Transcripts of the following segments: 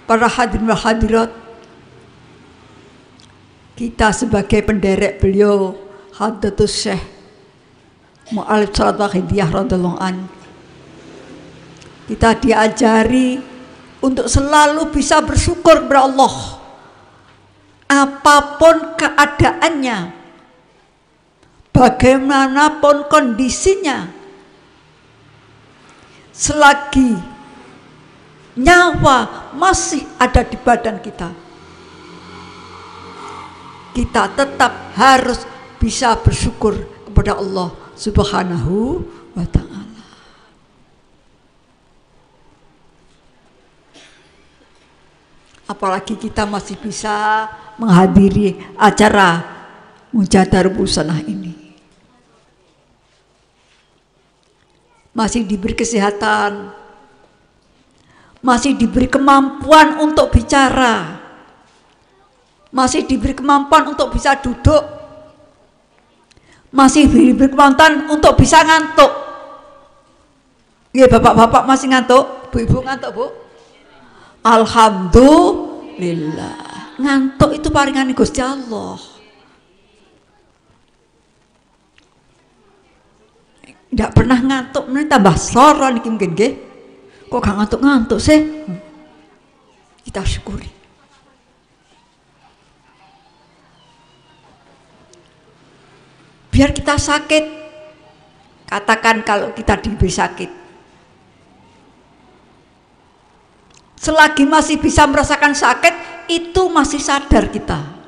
para hadirin dan hadirat, kita sebagai penderek beliau Hadratus Syekh Mu'alif Salat Wahidiyah radhiyallahu an, kita diajari untuk selalu bisa bersyukur kepada Allah apapun keadaannya, bagaimanapun kondisinya, selagi nyawa masih ada di badan kita, kita tetap harus bisa bersyukur kepada Allah Subhanahu wa ta'ala. Apalagi kita masih bisa menghadiri acara Mujadah Busana ini, masih diberi kesehatan, masih diberi kemampuan untuk bicara, masih diberi kemampuan untuk bisa duduk, masih diberi kemampuan untuk bisa ngantuk. Ya, bapak-bapak masih ngantuk, bu-ibu ngantuk, Bu? Alhamdulillah, ngantuk itu paringan Gusti Allah. Tidak pernah ngantuk, ini tambah soro niki mungkin nggih. Kok gak ngantuk-ngantuk sih? Kita syukuri. Biar kita sakit, katakan kalau kita diberi sakit, selagi masih bisa merasakan sakit, itu masih sadar kita.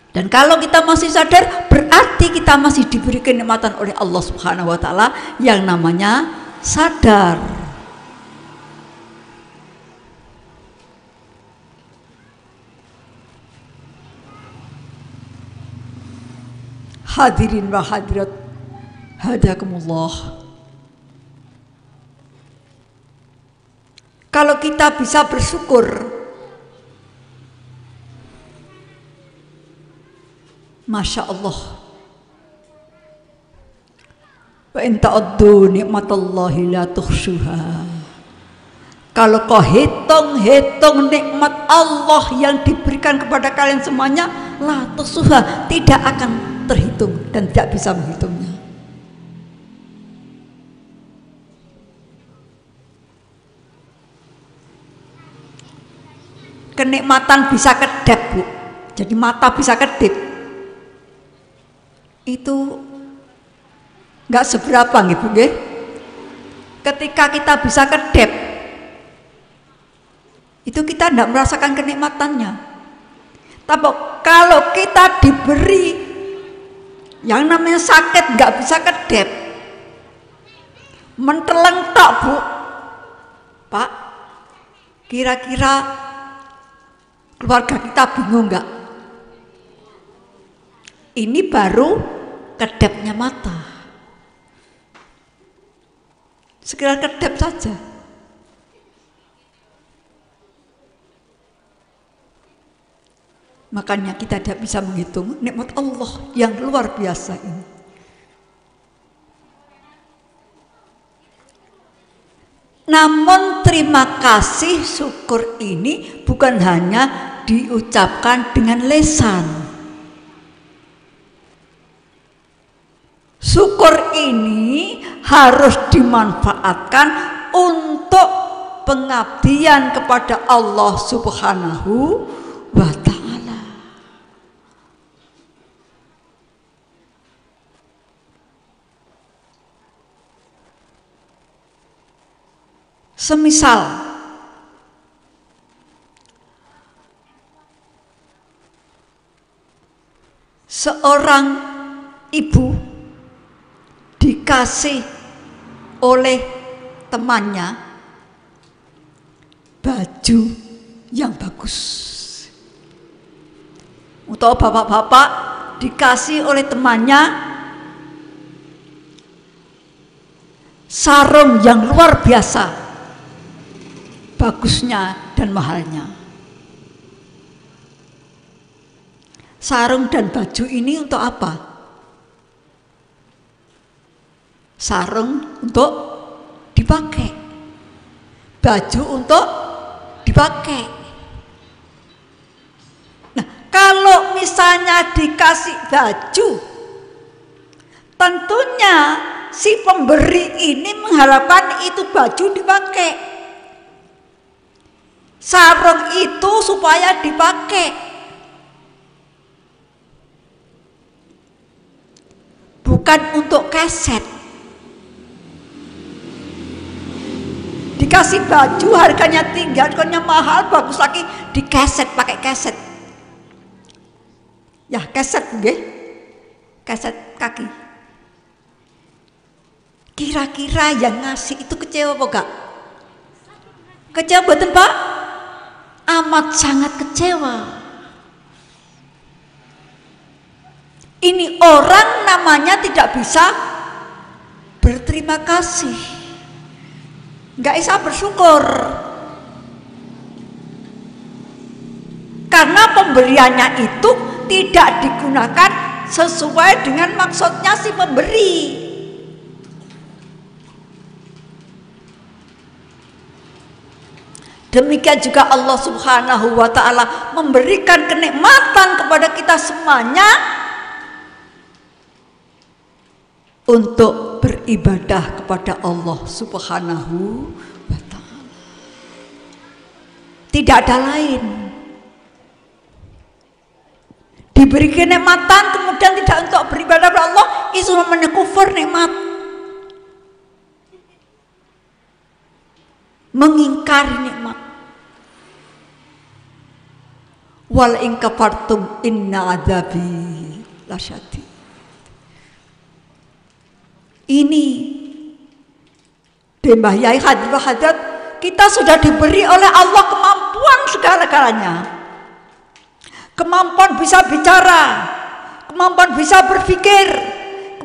Dan kalau kita masih sadar, berarti kita masih diberi kenikmatan oleh Allah Subhanahu wa ta'ala yang namanya sadar. Hadirin wa hadirat hadakumullah. Kalau kita bisa bersyukur, Masya Allah. Wa in ta'uddu nikmatallahi la tuhsuha. Kalau kau hitung-hitung nikmat Allah yang diberikan kepada kalian semuanya, la tuhsuha, tidak akan terhitung dan tidak bisa menghitungnya. Kenikmatan bisa kedap, Bu. Jadi mata bisa kedip. Itu nggak seberapa nggih, Bu nggih. Ketika kita bisa kedep, itu kita tidak merasakan kenikmatannya. Tapi kalau kita diberi yang namanya sakit, nggak bisa kedep, menteleng tok, Bu. Pak, kira-kira keluarga kita bingung nggak? Ini baru kedepnya mata. Sekedar kedep saja. Makanya kita tidak bisa menghitung nikmat Allah yang luar biasa ini. Namun terima kasih syukur ini bukan hanya diucapkan dengan lisan. Syukur ini harus dimanfaatkan untuk pengabdian kepada Allah Subhanahu wa ta'ala. Semisal seorang ibu dikasih oleh temannya baju yang bagus, atau bapak-bapak dikasih oleh temannya sarung yang luar biasa bagusnya dan mahalnya. Sarung dan baju ini untuk apa? Sarung untuk dipakai, baju untuk dipakai. Nah, kalau misalnya dikasih baju, tentunya si pemberi ini mengharapkan itu baju dipakai. Sarung itu supaya dipakai, bukan untuk keset. Dikasih baju harganya tinggi, harganya mahal, bagus lagi dikeset, pakai keset. Ya keset nggih, keset kaki. Kira-kira yang ngasih itu kecewa apa enggak? Kecewa mboten, Pak? Amat sangat kecewa. Ini orang namanya tidak bisa berterima kasih, nggak bisa bersyukur, karena pemberiannya itu tidak digunakan sesuai dengan maksudnya si pemberi. Demikian juga Allah Subhanahu wa ta'ala memberikan kenikmatan kepada kita semuanya untuk beribadah kepada Allah Subhanahu wa ta'ala. Tidak ada lain. Diberi kenikmatan kemudian tidak untuk beribadah kepada Allah, itu namanya kufur nikmat, mengingkari nikmat. Wal in kafartum inna adzabi lasyadid. Ini Mbah Yai Hadrah, kita sudah diberi oleh Allah kemampuan segala-galanya. Kemampuan bisa bicara, kemampuan bisa berpikir,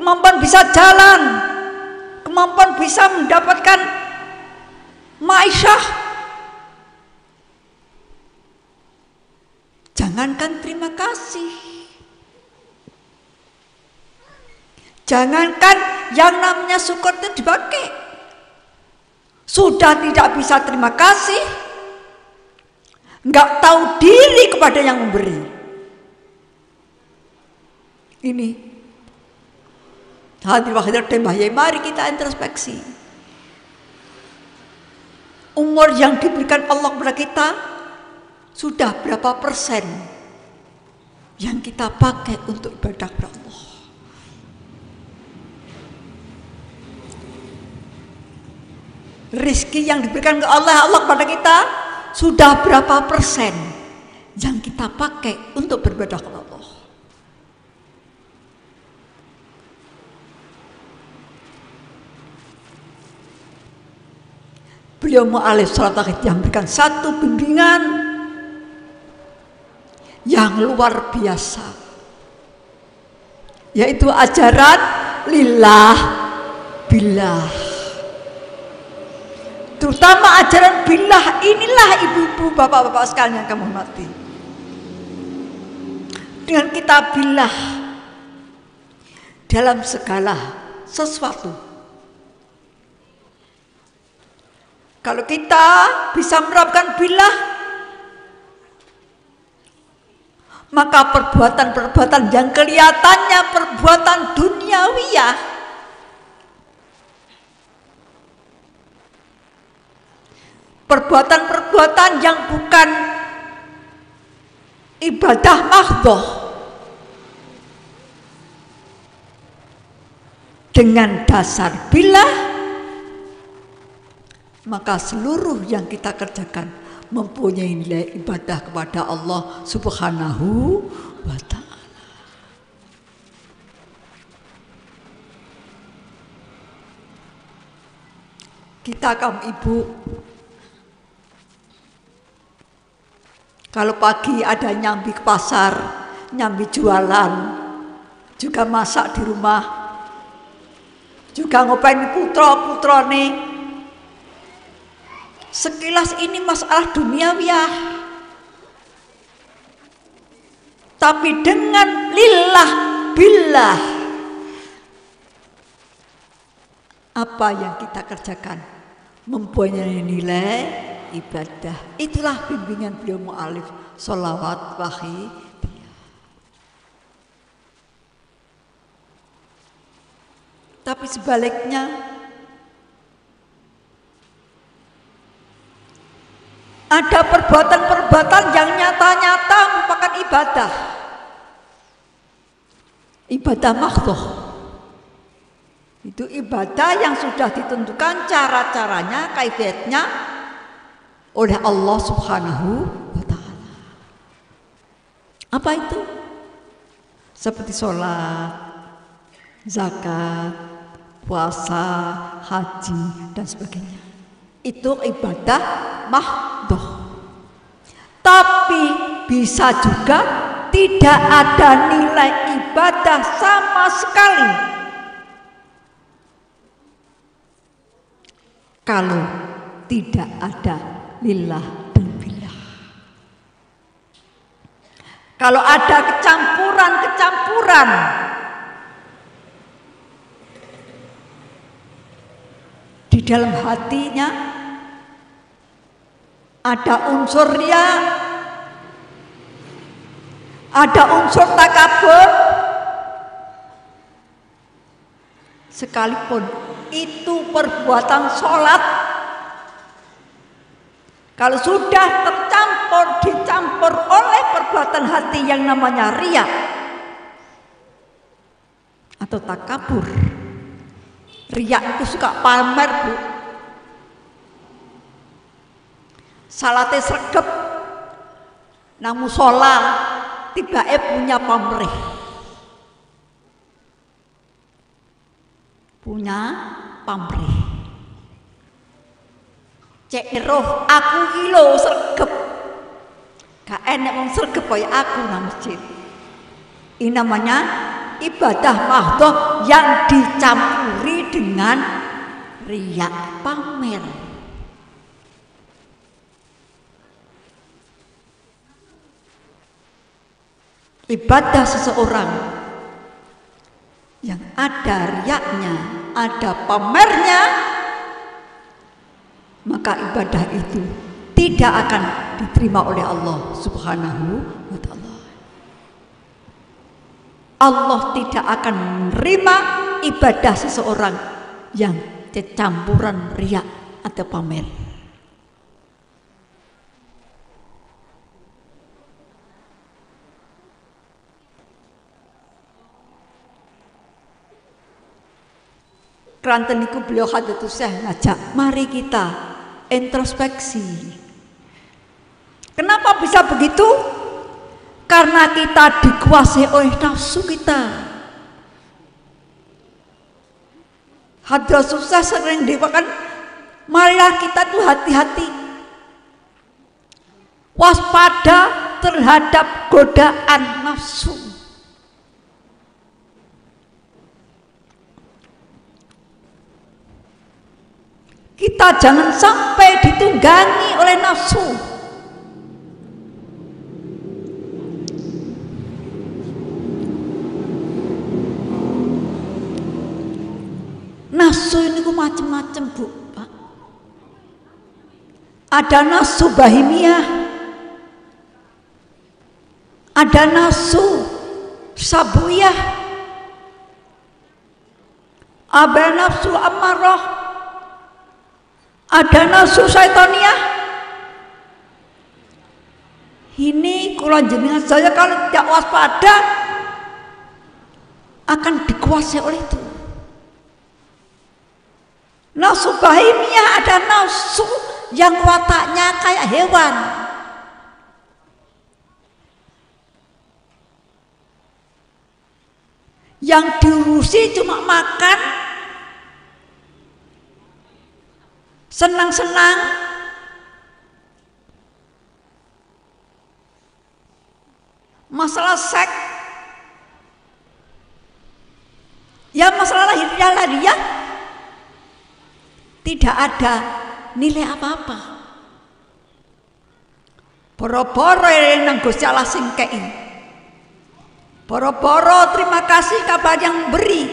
kemampuan bisa jalan, kemampuan bisa mendapatkan ma'isyah. Jangankan terima kasih, jangankan yang namanya syukur itu dipakai, sudah tidak bisa terima kasih, nggak tahu diri kepada yang memberi. Ini hadirin Mbah Yai, mari kita introspeksi. Umur yang diberikan Allah kepada kita sudah berapa persen yang kita pakai untuk ibadah kepada Allah? Rizki yang diberikan ke Allah kepada kita sudah berapa persen yang kita pakai untuk beribadah kepada Allah? Beliau mu'alif salat yang memberikan satu bimbingan yang luar biasa, yaitu ajaran lillah billah. Terutama ajaran billah inilah ibu-ibu, bapak-bapak sekalian yang kami hormati. Dengan kita billah dalam segala sesuatu, kalau kita bisa menerapkan billah, maka perbuatan-perbuatan yang kelihatannya perbuatan duniawiyah, perbuatan-perbuatan yang bukan ibadah mahdhah, dengan dasar billah, maka seluruh yang kita kerjakan mempunyai nilai ibadah kepada Allah Subhanahu wa ta'ala. Kita kaum ibu, kalau pagi ada nyambi ke pasar, nyambi jualan, juga masak di rumah, juga ngopain putra-putra nih. Sekilas ini masalah duniawiyah, tapi dengan lillah billah, apa yang kita kerjakan mempunyai nilai ibadah. Itulah bimbingan beliau mu'alif sholawat wahid. Tapi sebaliknya, ada perbuatan-perbuatan yang nyata-nyata merupakan ibadah. Ibadah mahdhah. Itu ibadah yang sudah ditentukan cara-caranya, kaifiatnya oleh Allah Subhanahu wa ta'ala. Apa itu? Seperti sholat, zakat, puasa, haji, dan sebagainya. Itu ibadah mahdhah. Tapi bisa juga tidak ada nilai ibadah sama sekali kalau tidak ada lillah dan billah. Kalau ada kecampuran-kecampuran di dalam hatinya, ada unsur riya, ada unsur takabur, sekalipun itu perbuatan sholat, kalau sudah dicampur oleh perbuatan hati yang namanya riya atau takabur. Riya itu suka pamer, Bu. Salate sregep nang mushola tibae punya pamrih. Punya pamrih. Cek roh aku ki lho sregep. Gak enek wong sregep kaya aku nang masjid. Ini namanya ibadah mahdhah yang dicampuri dengan riya, pamer. Ibadah seseorang yang ada riyaknya, ada pamernya, maka ibadah itu tidak akan diterima oleh Allah Subhanahu wa ta'ala. Allah tidak akan menerima ibadah seseorang yang kecampuran riya atau pamer. Keranten niku beliau Hadratus Syekh ngajak, mari kita introspeksi. Kenapa bisa begitu? Karena kita dikuasai oleh nafsu kita. Hadratus Syekh sering dewakan, marilah kita tuh hati-hati, waspada terhadap godaan nafsu. Kita jangan sampai ditunggangi oleh nafsu. Nafsu ini macam-macam, Bu, Pak. Ada nafsu bahimiyah, ada nafsu sabuyah, ada nafsu amarah, ada nafsu syaitaniyah. Ini kula jenengan saya kalau tidak waspada akan dikuasai oleh itu. Nafsu bahimiyah ada nafsu yang wataknya kayak hewan. Yang diurusi cuma makan, senang-senang, masalah seks, ya masalah lahiriah dia tidak ada nilai apa-apa. Boro-boro nang Gusti Allah sing kei, boro-boro terima kasih kabar yang beri,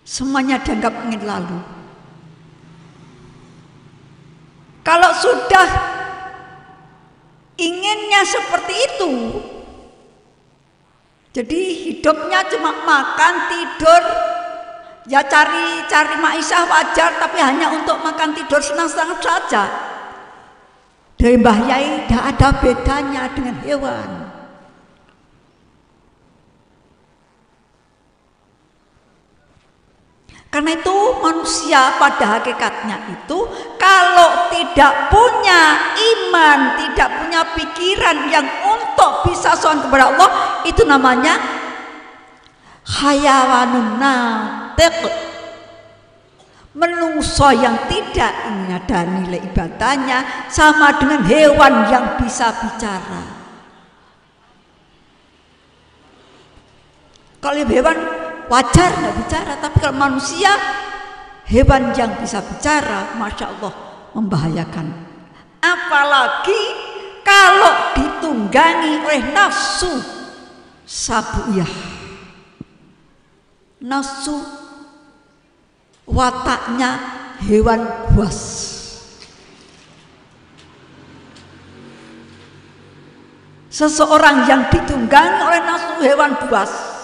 semuanya dianggap ingin lalu. sudah inginnya seperti itu, jadi hidupnya cuma makan, tidur, ya cari maisha wajar, tapi hanya untuk makan, tidur, senang-senang saja. Dari Mbah Yai tidak ada bedanya dengan hewan. Karena itu manusia pada hakikatnya itu kalau tidak punya iman, tidak punya pikiran yang untuk bisa sowan kepada Allah, itu namanya hayawanun natiq, menungso yang tidak ada nilai ibadahnya, sama dengan hewan yang bisa bicara. Kalau hewan wajar nggak bicara, tapi kalau manusia, hewan yang bisa bicara, masya Allah, membahayakan. Apalagi kalau ditunggangi oleh nafsu sabuyah, nafsu wataknya hewan buas. Seseorang yang ditunggangi oleh nafsu hewan buas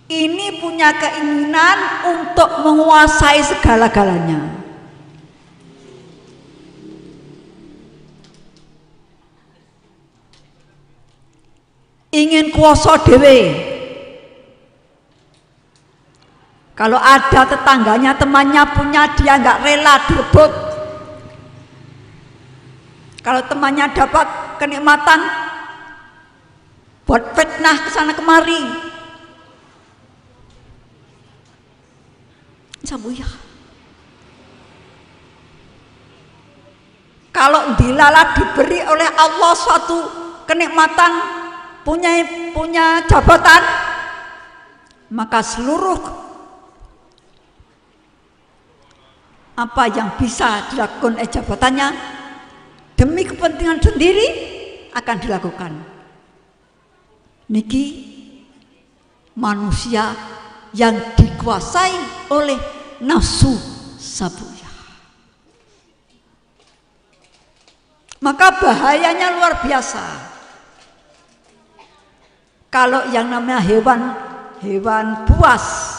ini punya keinginan untuk menguasai segala-galanya. Ingin kuasa dewe. Kalau ada tetangganya, temannya punya, dia nggak rela direbut. Kalau temannya dapat kenikmatan, buat fitnah kesana kemari. Sabuyah. Kalau dilala diberi oleh Allah suatu kenikmatan, punya jabatan, maka seluruh apa yang bisa dilakukan jabatannya demi kepentingan sendiri akan dilakukan. Niki manusia yang dikuasai oleh nafsu sabuyah. Maka bahayanya luar biasa. Kalau yang namanya hewan buas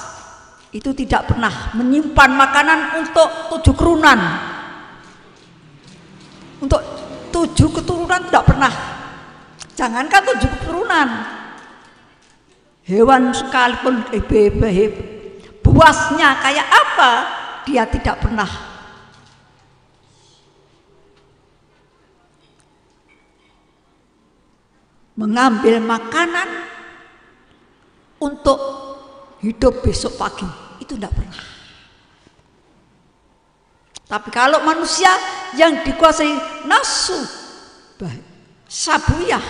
itu tidak pernah menyimpan makanan untuk 7 keturunan. Untuk 7 keturunan tidak pernah. Jangankan 7 keturunan. Hewan sekalipun buasnya kayak apa, dia tidak pernah mengambil makanan untuk hidup besok pagi. Itu tidak pernah. Tapi kalau manusia yang dikuasai nafsu sabuyah,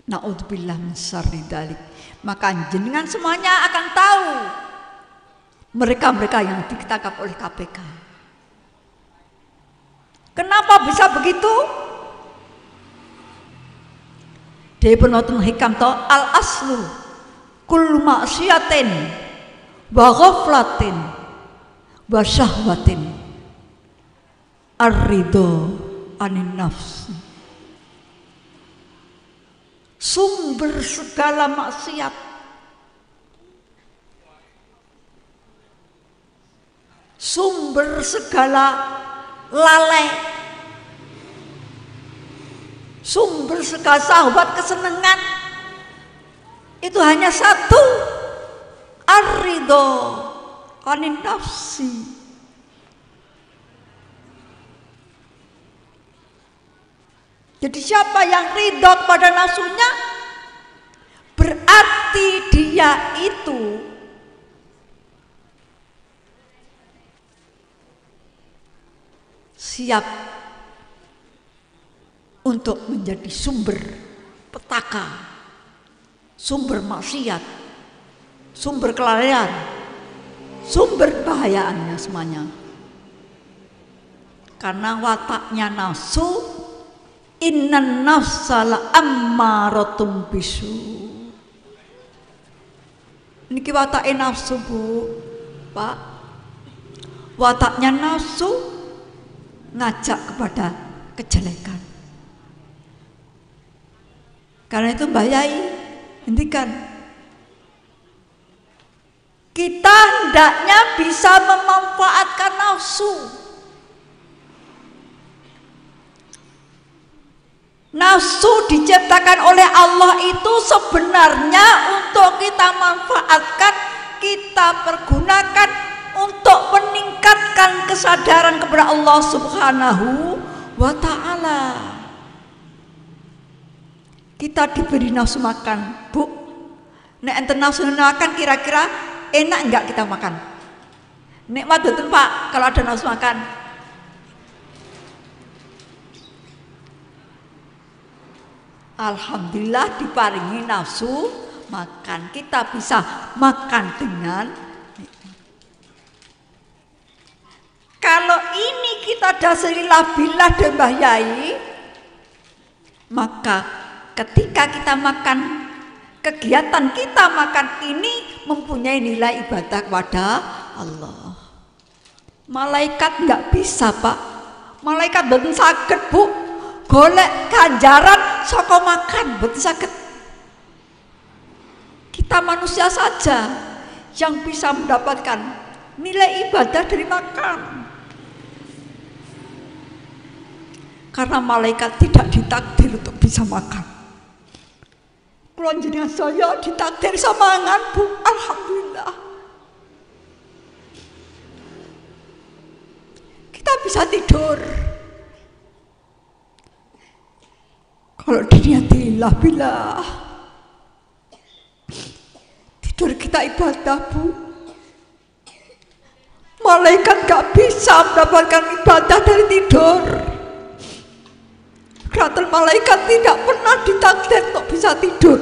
na'udzubillah min syarri dzalik, maka jenengan semuanya akan tahu mereka-mereka yang ditangkap oleh KPK. Kenapa bisa begitu? Dia penonton hikam to al aslu kullu ma'siyatin wa ghaflatin wa syahwatin ar-ridho anin nafsi. Sumber segala maksiat, sumber segala lalai, sumber segala syahwat kesenangan itu hanya satu, ar-ridho anin nafsi. Jadi siapa yang ridho kepada nafsunya, berarti dia itu siap untuk menjadi sumber petaka, sumber maksiat, sumber kelalaian, sumber bahayaannya semuanya. Karena wataknya nafsu, innan nafsa la'ammaratum bisu. Niki watake nafsu, Bu, Pak. wataknya nafsu ngajak kepada kejelekan. Karena itu Mbah Yai, hentikan. Kita hendaknya bisa memanfaatkan nafsu. Nafsu diciptakan oleh Allah itu sebenarnya untuk kita manfaatkan, kita pergunakan untuk meningkatkan kesadaran kepada Allah Subhanahu wa ta'ala. Kita diberi nafsu makan, Bu. Nek enten nafsu makan, kira-kira enak enggak kita makan? Nikmat betul Pak kalau ada nafsu makan. Alhamdulillah diparingi nafsu makan, kita bisa makan dengan nikmat. Kalau ini kita dasari billah dan Mbah Yai, maka ketika kita makan, kegiatan kita makan ini mempunyai nilai ibadah kepada Allah. Malaikat nggak bisa Pak, malaikat boten saged Bu golek ganjaran saka makan, boten saged. Kita manusia saja yang bisa mendapatkan nilai ibadah dari makan. Karena malaikat tidak ditakdir untuk bisa makan. Kula jenengan saya ditakdir sama mangan Bu, alhamdulillah. Kita bisa tidur. Kalau diniatilah billah, tidur kita ibadah Bu. Malaikat gak bisa mendapatkan ibadah dari tidur. Karena malaikat tidak pernah ditakdir untuk bisa tidur.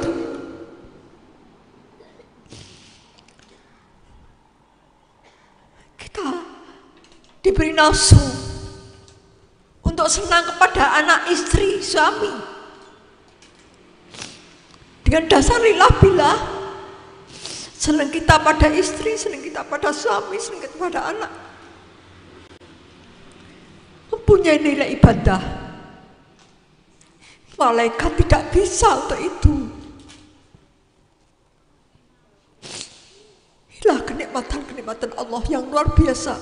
Kita diberi nafsu untuk senang kepada anak, istri, suami. Dengan dasar lillah billah, senang kita pada istri, senang kita pada suami, senang kita pada anak, mempunyai nilai ibadah. Malaikat tidak bisa untuk itu. Inilah kenikmatan-kenikmatan Allah yang luar biasa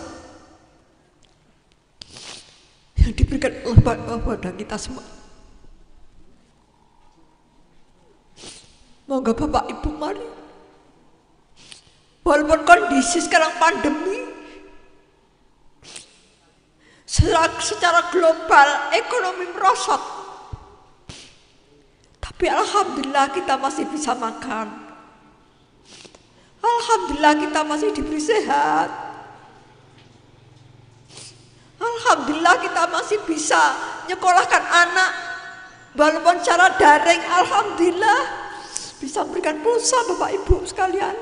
yang diberikan Allah pada kita semua. Moga Bapak Ibu mari, walaupun kondisi sekarang pandemi, secara global ekonomi merosot, tapi alhamdulillah kita masih bisa makan. Alhamdulillah kita masih diberi sehat. Alhamdulillah kita masih bisa nyekolahkan anak walaupun secara daring. Alhamdulillah bisa memberikan pulsa Bapak Ibu sekalian.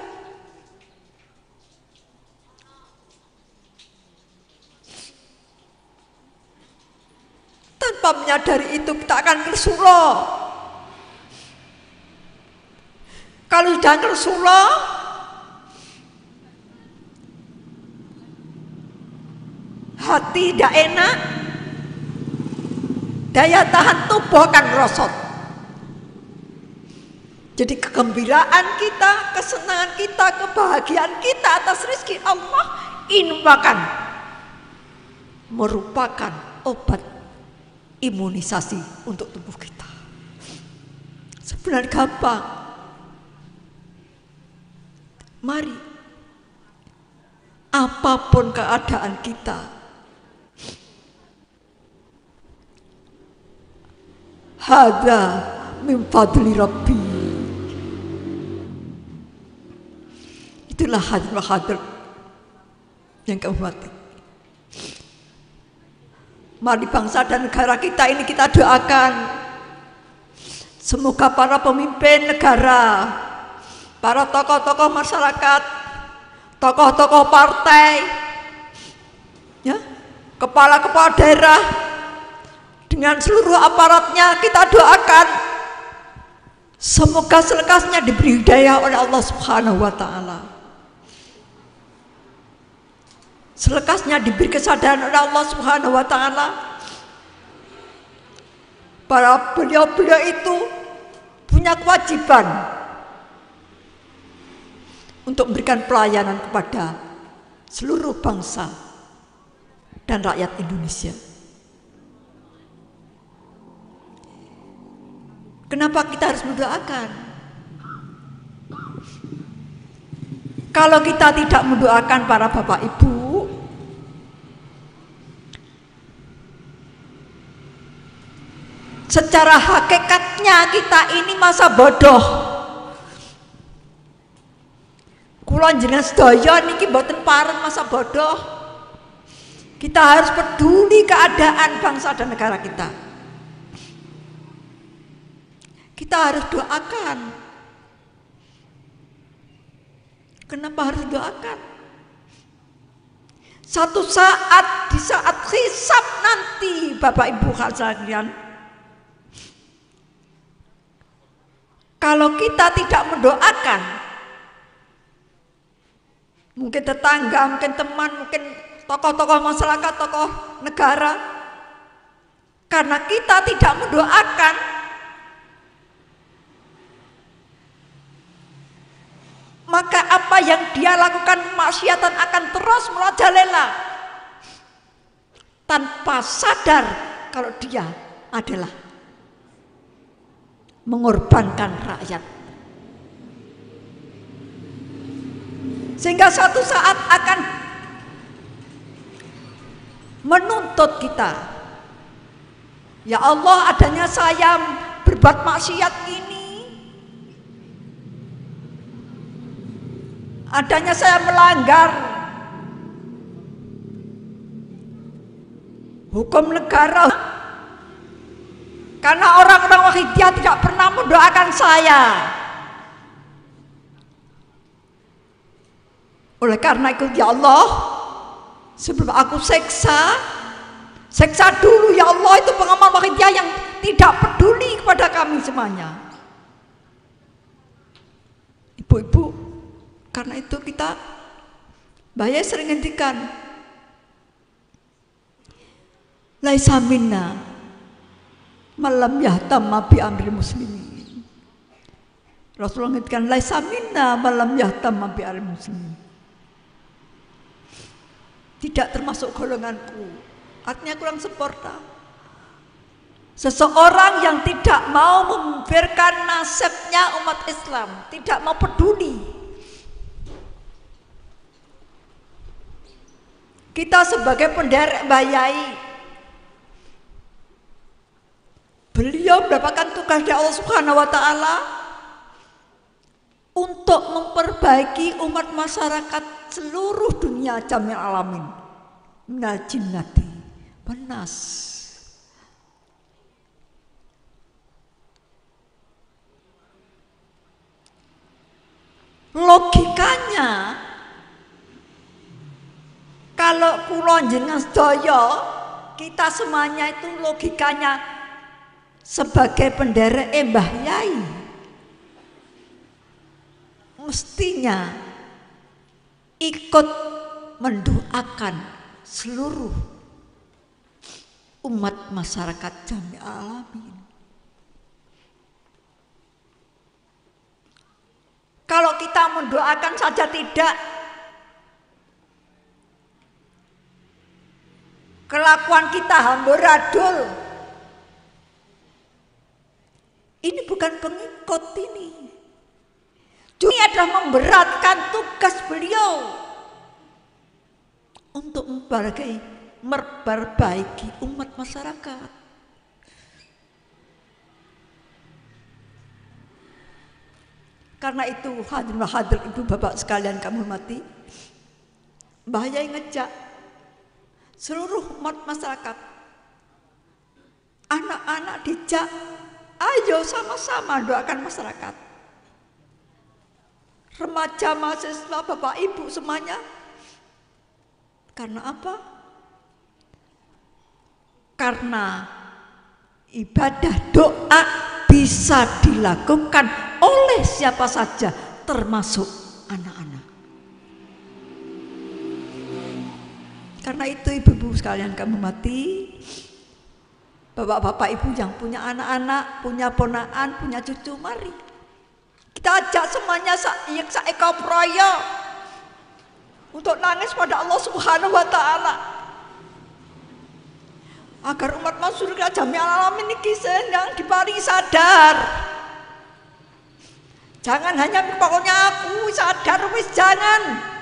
Tanpa menyadari itu kita akan kersula. Kalau sudah kersula, hati tidak enak, daya tahan tubuh akan merosot. Jadi kegembiraan kita, kesenangan kita, kebahagiaan kita atas rezeki Allah ini merupakan obat imunisasi untuk tubuh kita. Sebenarnya gampang. Mari, apapun keadaan kita, hadza min fadli Rabbi. Itulah hadir yang kami hormati. Mari bangsa dan negara kita ini kita doakan, semoga para pemimpin negara, para tokoh-tokoh masyarakat, tokoh-tokoh partai, ya, kepala-kepala daerah, dengan seluruh aparatnya kita doakan, semoga selekasnya diberi hidayah oleh Allah Subhanahu wa ta'ala. selekasnya diberi kesadaran oleh Allah Subhanahu wa taala. Para beliau-beliau itu punya kewajiban untuk memberikan pelayanan kepada seluruh bangsa dan rakyat Indonesia. Kenapa kita harus mendoakan? Kalau kita tidak mendoakan para bapak ibu, secara hakikatnya kita ini masa bodoh. Kula jenengan sedaya niki mboten pareng masa bodoh. Kita harus peduli keadaan bangsa dan negara kita. Kita harus doakan. Kenapa harus doakan? Satu saat, di saat hisab nanti Bapak Ibu sekalian, kalau kita tidak mendoakan, mungkin tetangga, mungkin teman, mungkin tokoh-tokoh masyarakat, tokoh negara, karena kita tidak mendoakan, maka apa yang dia lakukan kemaksiatan akan terus merajalela tanpa sadar kalau dia adalah mengorbankan rakyat. Sehingga suatu saat akan menuntut kita, ya Allah, adanya saya berbuat maksiat ini, adanya saya melanggar hukum negara, karena orang-orang Wahidiyah tidak pernah mendoakan saya. Oleh karena itu, ya Allah, sebelum aku seksa dulu ya Allah itu pengamal Wahidiyah yang tidak peduli kepada kami semuanya. Ibu-ibu, karena itu kita bahaya sering ngendikan, laisa minna malam yahtamma bi amri muslimin. Rasulullah ngendikan laisa minna malam yahtamma bi amri muslimin. Tidak termasuk golonganku. Artinya kurang sempurna. Seseorang yang tidak mau memikirkan nasibnya umat Islam, tidak mau peduli. Kita sebagai penderek Mbah Yai, beliau mendapatkan tugas dari Allah Subhanahu wa taala untuk memperbaiki umat masyarakat seluruh dunia jamil alamin, minal jinnati wan nas. Logikanya, kalau kula jenengan sedaya, kita semuanya itu logikanya sebagai penderek Mbah Yai, mestinya ikut mendoakan seluruh umat masyarakat jami alamin. Kalau kita mendoakan saja tidak, kelakuan kita amburadul, ini bukan pengikut ini. Ini adalah memberatkan tugas beliau untuk memperbaiki umat masyarakat. Karena itu hadir ibu bapak sekalian kami hormati, Mbah Yai ngejak seluruh umat masyarakat, anak-anak dijak, ayo sama-sama doakan masyarakat. Remaja, mahasiswa, bapak ibu semuanya. Karena apa? Karena ibadah doa bisa dilakukan oleh siapa saja, termasuk anak-anak. Karena itu ibu-ibu sekalian kami hormati, bapak-bapak ibu yang punya anak-anak, punya ponakan, punya cucu, mari kita ajak semuanya saeka praya untuk nangis pada Allah Subhanahu wa taala agar umat masyarakat jami alamin niki yang diparingi sadar. Jangan hanya pokoknya aku sadar wis, jangan.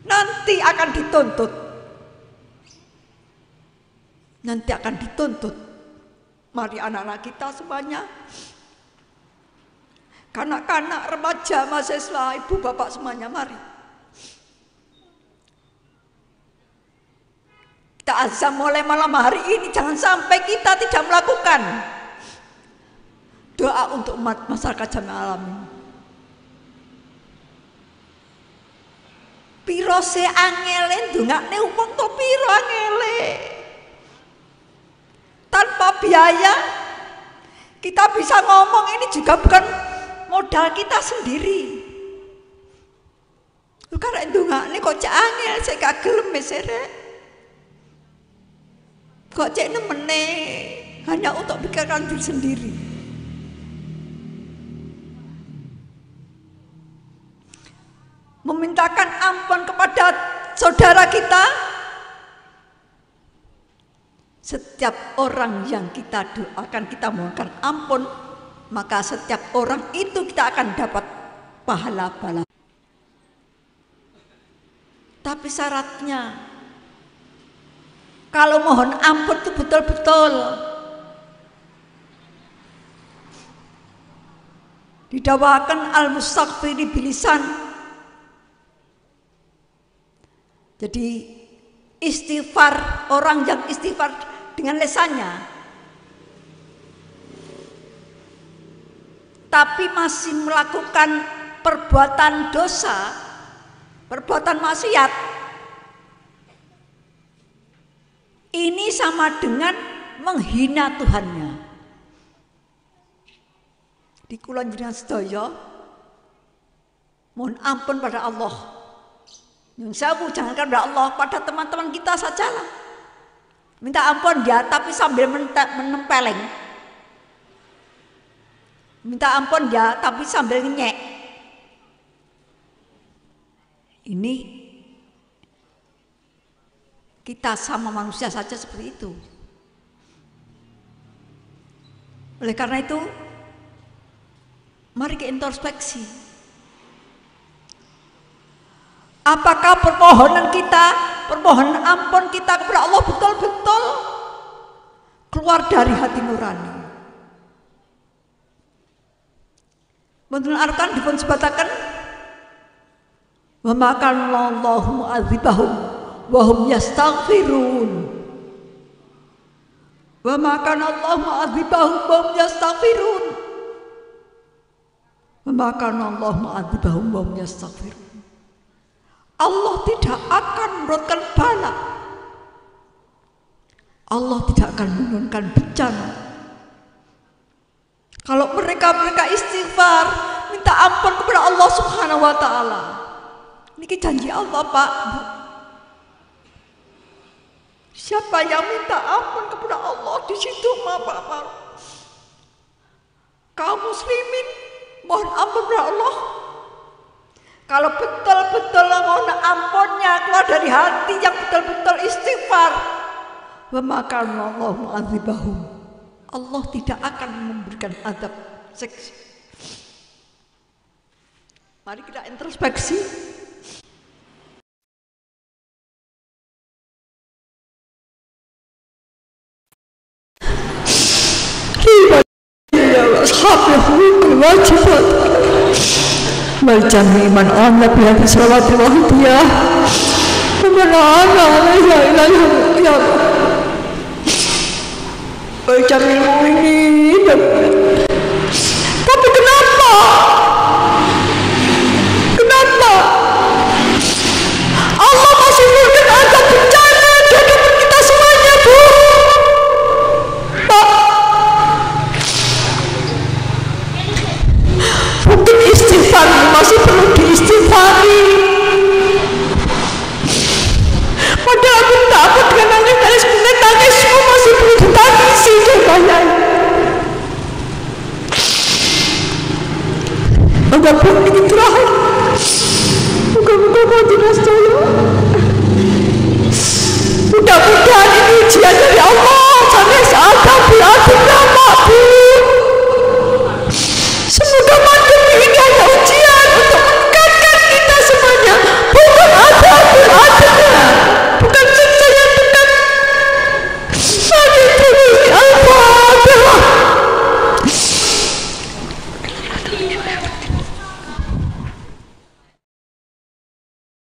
Nanti akan dituntut. Nanti akan dituntut. Mari anak-anak kita semuanya, kanak-kanak, remaja, mahasiswa, ibu bapak semuanya, mari kita azam mulai malam hari ini. Jangan sampai kita tidak melakukan doa untuk umat masyarakat jami alamin. Piro se angele ndongakne wong to piro angele. Tanpa biaya kita bisa ngomong, ini juga bukan modal kita sendiri. Karena ndongakne kok cek angel, saya gak gelem mesere. Kok cek nemene hanya untuk pikirkan diri sendiri. Memintakan ampun kepada saudara kita. Setiap orang yang kita doakan, kita mohonkan ampun, maka setiap orang itu kita akan dapat pahala-pahala. Tapi syaratnya, kalau mohon ampun itu betul-betul didawakan al-mustaghfiri bilisan. Jadi istighfar, orang yang istighfar dengan lesannya tapi masih melakukan perbuatan dosa, perbuatan maksiat, ini sama dengan menghina Tuhannya. Di kula njenengan sedaya mohon ampun pada Allah. Nyun sewu, jangankan pada Allah, pada teman-teman kita sajalah. Minta ampun ya, tapi sambil menempeleng. Minta ampun ya, tapi sambil nyek. Ini kita sama manusia saja seperti itu. Oleh karena itu, mari kita introspeksi. Apakah permohonan kita, permohonan ampun kita kepada Allah betul-betul keluar dari hati nurani? Menurut Arkan dipun sebatakan, wa ma kana Allahu mu'adzibahum wa hum yastaghfirun. Wa ma kana Allahu mu'adzibahum wa hum yastaghfirun. Wa ma kana Allahu mu'adzibahum wa hum yastaghfirun. Allah tidak akan menurunkan bala. Allah tidak akan menurunkan bencana. Kalau mereka istighfar, minta ampun kepada Allah Subhanahu wa taala. Niki janji Allah, Pak, Bu. Siapa yang minta ampun kepada Allah di situ, Bapak, kaum muslimin mohon ampun kepada Allah. Kalau betul-betul mohon ampunnya keluar dari hati yang betul-betul istighfar, wa ma kana Allahu mu'adzibahum, Allah tidak akan memberikan azab seksa. Mari kita introspeksi. Berjami iman Allah biar salawat wa hadiah. Subhanallah la ilaha illallah. Berjami mu'minin. Tapi kenapa? Kenapa? Allah masih memberikan azab bencana di hadapan kita semuanya, Bu. Pak, mungkin istighfar masih perlu diistighfari. Walaupun ini terakhir, muka-muka panjenengan sedaya. Mudah-mudahan ini ujian dari Allah sampai saat berarti